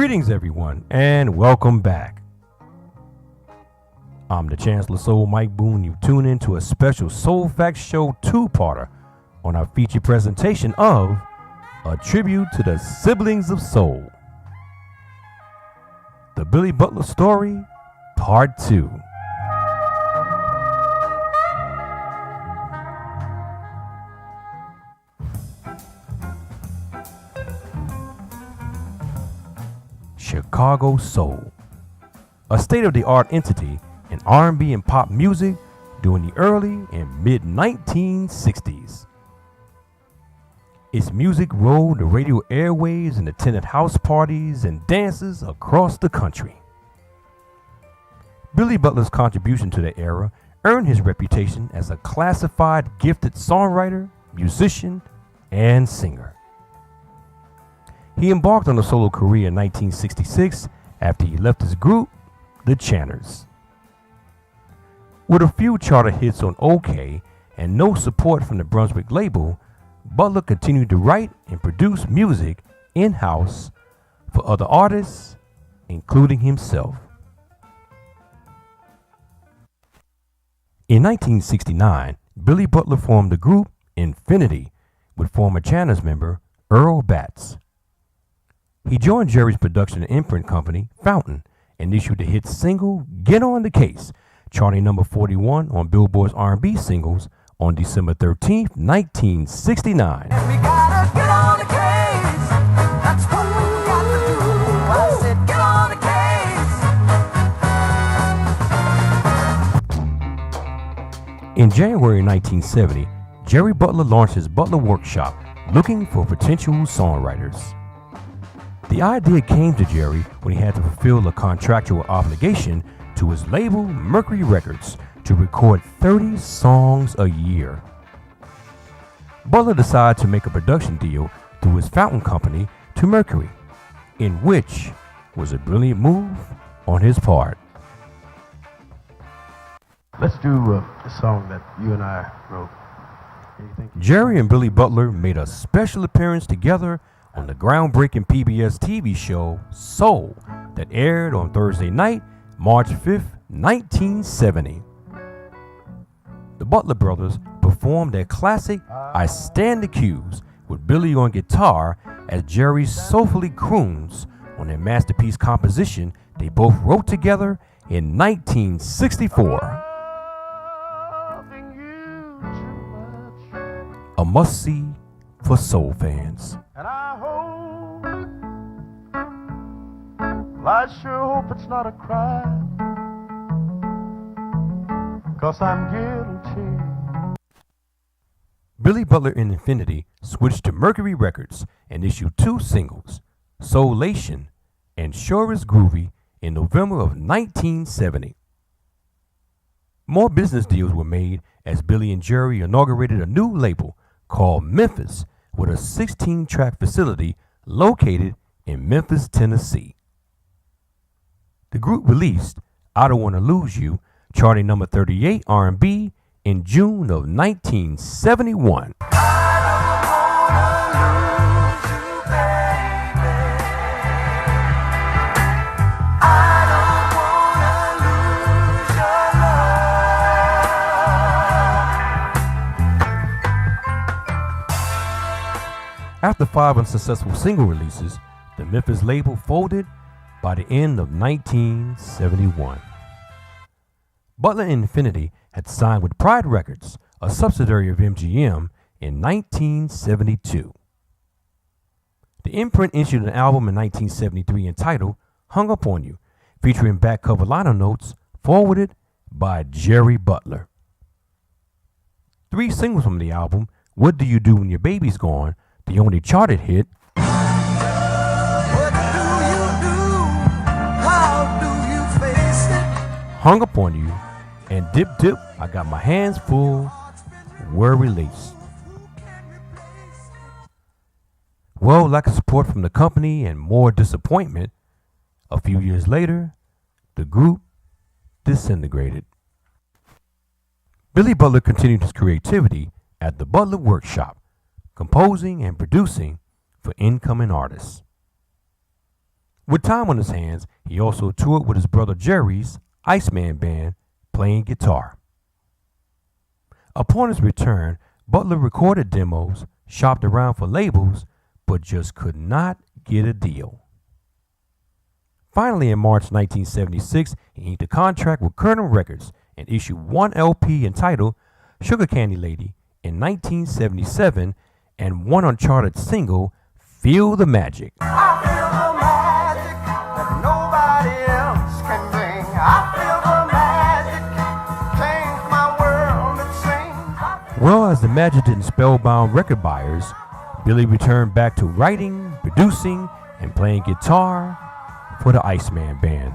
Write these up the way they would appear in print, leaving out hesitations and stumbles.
Greetings, everyone, and welcome back. I'm the Chancellor Soul Mike Boone. You tune in to a special Soul Facts Show two-parter on our feature presentation of A Tribute to the Siblings of Soul. The Billy Butler Story, Part 2. Chicago Soul, a state-of-the-art entity in R&B and pop music during the early and mid-1960s. Its music rolled the radio airwaves and attended house parties and dances across the country. Billy Butler's contribution to the era earned his reputation as a classified gifted songwriter, musician, and singer. He embarked on a solo career in 1966 after he left his group, the Chanters. With a few charted hits on OK and no support from the Brunswick label, Butler continued to write and produce music in-house for other artists, including himself. In 1969, Billy Butler formed the group Infinity with former Chanters member Earl Batts. He joined Jerry's production and imprint company, Fountain, and issued the hit single Get On The Case, charting number 41 on Billboard's R&B singles on December 13, 1969. We gotta get on the case. That's what we got to do. I said get on the case. In January 1970, Jerry Butler launched his Butler Workshop, looking for potential songwriters. The idea came to Jerry when he had to fulfill a contractual obligation to his label, Mercury Records, to record 30 songs a year. Butler decided to make a production deal through his Fountain company to Mercury, in which was a brilliant move on his part. Let's do a song that you and I wrote. Jerry and Billy Butler made a special appearance together on the groundbreaking PBS TV show Soul that aired on Thursday night, March 5th, 1970. The Butler brothers performed their classic I Stand Accused with Billy on guitar as Jerry soulfully croons on their masterpiece composition they both wrote together in 1964. A must-see for soul fans. And I hope, well, I sure hope it's not a crime, 'cause I'm guilty. Billy Butler and Infinity switched to Mercury Records and issued two singles, Soulation and Sure Is Groovy, in November of 1970. More business deals were made as Billy and Jerry inaugurated a new label called Memphis, with a 16-track facility located in Memphis, Tennessee. The group released I Don't Wanna Lose You, charting number 38 R&B in June of 1971. After 5 unsuccessful single releases, the Memphis label folded by the end of 1971. Butler and Infinity had signed with Pride Records, a subsidiary of MGM, in 1972. The imprint issued an album in 1973 entitled Hung Up On You, featuring back cover liner notes forwarded by Jerry Butler. 3 singles from the album, What Do You Do When Your Baby's Gone, the only charted hit, What do you do? How do you face it? Hung Up On You, and Dip Dip, I Got My Hands Full, were released. Well, lack of support from the company and more disappointment, a few years later, the group disintegrated. Billy Butler continued his creativity at the Butler Workshop, composing and producing for incoming artists. With time on his hands, he also toured with his brother Jerry's Iceman Band, playing guitar. Upon his return, Butler recorded demos, shopped around for labels, but just could not get a deal. Finally, in March 1976, he inked a contract with Curtain Records and issued one LP entitled Sugar Candy Lady in 1977 and one uncharted single, Feel the Magic. I feel the magic that nobody else can bring. I feel the magic, change my world, it seems. Well, as the magic didn't spellbound record buyers, Billy returned back to writing, producing, and playing guitar for the Iceman Band.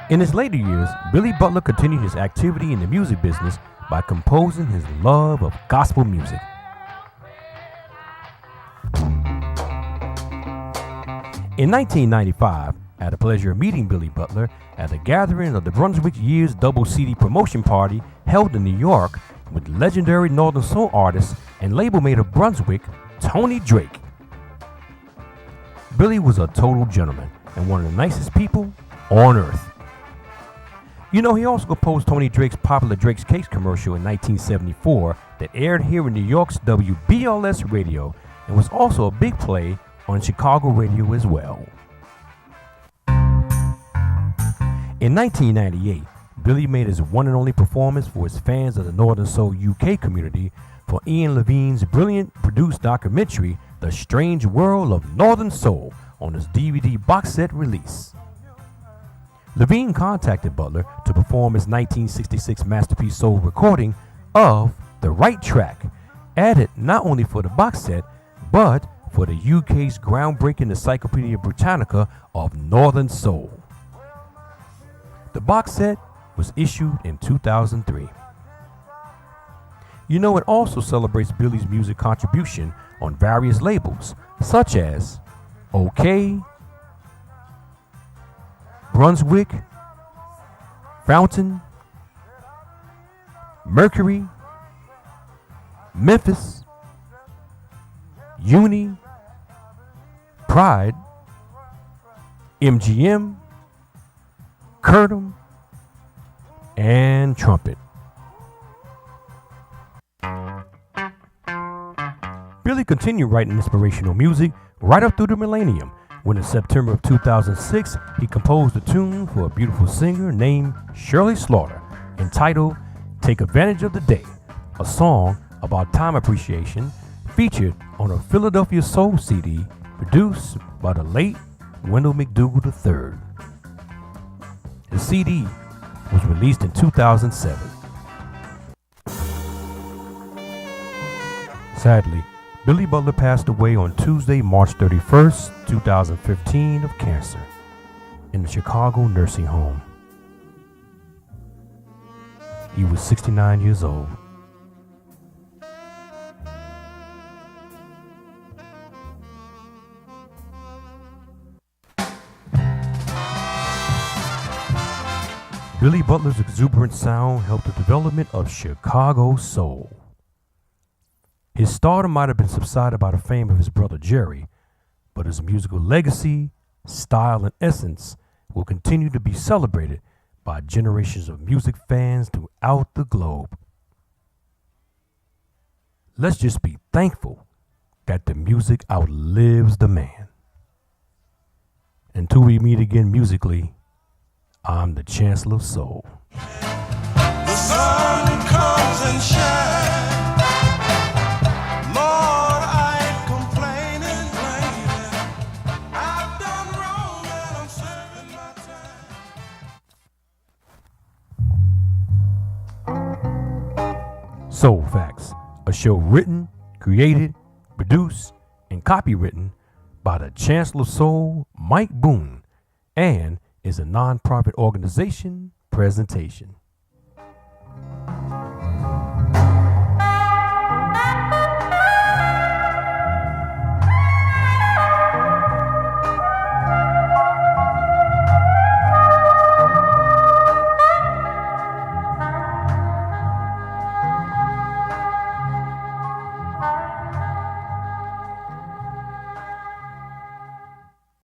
In his later years, Billy Butler continued his activity in the music business by composing his love of gospel music. In 1995, I had the pleasure of meeting Billy Butler at a gathering of the Brunswick Years Double CD promotion party held in New York with legendary Northern Soul artist and label mate of Brunswick, Tony Drake. Billy was a total gentleman and one of the nicest people on earth. You know, he also composed Tony Drake's popular Drake's Cakes commercial in 1974 that aired here in New York's WBLS radio and was also a big play on Chicago radio as well. In 1998, Billy made his one and only performance for his fans of the Northern Soul UK community for Ian Levine's brilliant produced documentary, The Strange World of Northern Soul, on his DVD box set release. Levine contacted Butler to perform his 1966 masterpiece soul recording of The Right Track, added not only for the box set, but for the UK's groundbreaking Encyclopedia Britannica of Northern Soul. The box set was issued in 2003. You know, it also celebrates Billy's music contribution on various labels, such as OK, Brunswick, Fountain, Mercury, Memphis, Uni, Pride, MGM, Curtin, and Trumpet. Billy continued writing inspirational music right up through the millennium, when in September of 2006, he composed a tune for a beautiful singer named Shirley Slaughter, entitled Take Advantage of the Day, a song about time appreciation featured on a Philadelphia Soul CD produced by the late Wendell McDougal III. The CD was released in 2007. Sadly, Billy Butler passed away on Tuesday, March 31st, 2015 of cancer in the Chicago nursing home. He was 69 years old. Billy Butler's exuberant sound helped the development of Chicago soul. His stardom might have been subsided by the fame of his brother Jerry, but his musical legacy, style, and essence will continue to be celebrated by generations of music fans throughout the globe. Let's just be thankful that the music outlives the man. Until we meet again musically, I'm the Chancellor of Soul. The sun comes and shines. Lord, I ain't complaining. I've done wrong and I'm serving my time. Soul Facts, a show written, created, produced, and copywritten by the Chancellor of Soul, Mike Boone, and is a non-profit organization presentation.